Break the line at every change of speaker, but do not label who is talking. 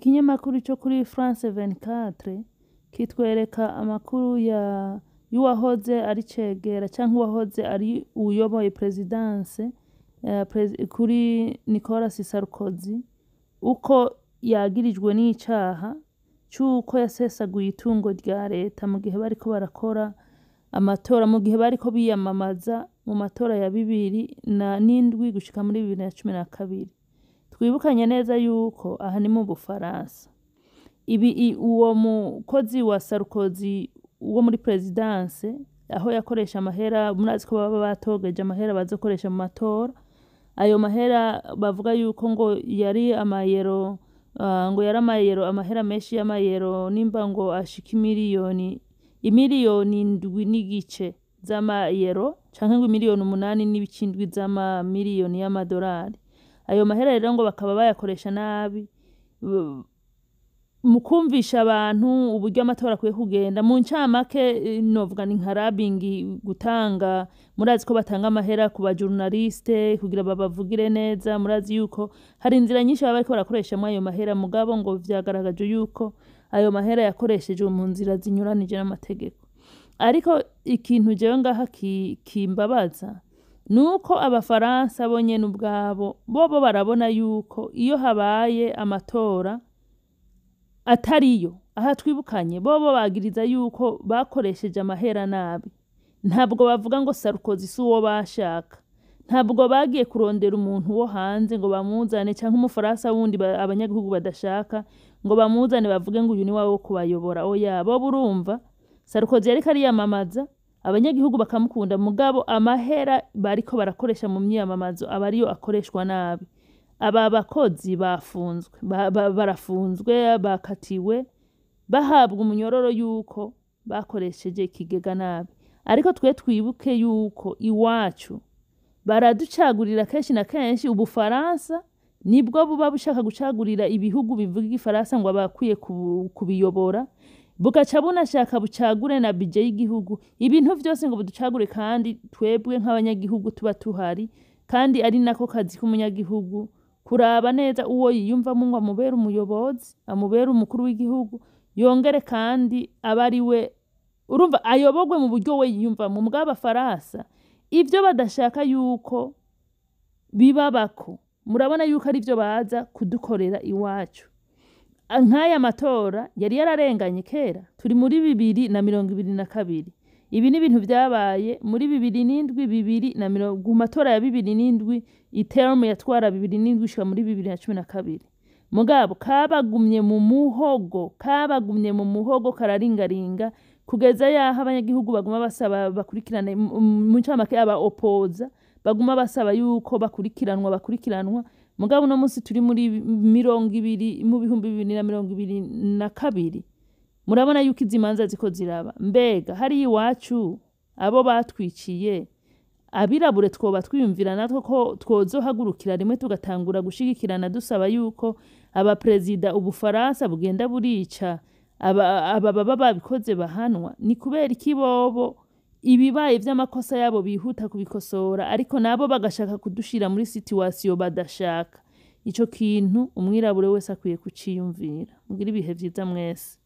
ikinyamakuru cyo kuri France 24 kitwereka amakuru y'uwahoze ari cegera cyangwa uwahoze ari uyoboye presidence kuri Nicolas Sarkozy uko yagirijwe n'icaha cyuko yasesaguye itungo rya leta mu gihe bariko barakora amatora, mu gihe bariko biyamamaza mu matora ya 2007 gushika muri 2012. Twibukanye neza yuko aha ni mu Bufaransa. Uwo mukozi wa Sarkozy uwo muri presidence aho yakoresha amahera, murazi ko baba batogeje amahera bazokoresha mu matora. Ayo mahera bavuga yuko ngo yari amayero, ngo yari amayero, amahera menshi y'amayero nimba ngo ashika imiliyoni 7 z'amayero canke ngo 8 z'amamiliyoni y'amadolari. Ayo mahera rero ngo bakaba bayakoresha nabi mu kumvisha abantu uburyo amatora akwiye kugenda. Mu ncamake novuga ni nka rabingi gutanga, murazi ko batanga amahera ku bajournaliste kugira babavugire neza. Murazi yuko hari inzira nyinshi baba bariko barakoresha mu ayo mahera, mugabo ngo vyagaragaje yuko ayo mahera yakoreshejwe mu nzira zinyuranije n'amategeko. Ariko ikintu jewe ngaha kimbabaza nuko abafaransa bonye n'ubwabo bobo barabona yuko iyo habaye amatora atariyo, aha twibukanye bobo bagiriza yuko bakoresheje amahera nabi. Ntabwo bavuga ngo Sarkozy si uwo bashaka, ntabwo bagiye kurondera umuntu wo hanze ngo bamuzane cyangwa umufaransa wundi abanyagihugu badashaka ngo bamuzane bavuge ngo uyu ni wawe wo kubayobora. Oya, bo burumva Sarkozy yari kariyamamaza, abanyagihugu bakamukunda, mugabo amahera bariko barakoresha mu myamamazo abariyo akoreshwa nabi. Aba bakozi bafunzwe, barafunzwe, bakatiwe, bahabwa umunyororo yuko bakoresheje ikigega nabi. Ariko twe twibuke yuko iwacu baraducagurira kenshi na kenshi. Ubufaransa nibwo buba bushaka gucagurira ibihugu bivuga igifaransa ngo abakwiye kubiyobora, bugaca bunashaka bucagure na budget y'igihugu. Ibintu vyose ngo buducagure kandi twebwe nk'abanyagihugu tuba tuhari, kandi ari nako kazi k'umunyagihugu kuraba neza uwo yiyumvamo ngo amubera umuyobozi, amubera umukuru w'igihugu, yongere kandi abari we urumva ayobogwe mu buryo we yiyumvamo. Mugabo abafaransa ivyo badashaka yuko bibabako, murabona yuko ari byo baza kudukorera iwacu. Nk'aya matora yari yararenganye kera, turi muri 2022. Ibi ni ibintu byabaye muri 2007 ku matora ya 2007, iterm yatwara 2007 gushika muri 2012. Mugabo kabagumye mu muhogo kararingaringa kugeza yaha abanyagihugu baguma basaba bakurikirana mu ncamake aba opoza baguma basaba yuko bakurikiranwa. Mugabo no munsi turi muri 2022, murabona yuko izimanza ziko ziraba. Mbega hari iwacu abo batwiciye abirabure twoba twiyumvira natwo ko twozohagurukira rimwe tugatangura gushigikirana dusaba yuko aba president Ubufaransa bugenda burica aba babikoze bahanwa? Ni kubera ikibobo ibibaye vy'amakosa yabo bihuta kubikosora, ariko nabo bagashaka kudushira muri situation badashaka. Ico kintu umwirabure wese akwiye kuciyumvira. Mugira ibihe vyiza mwese.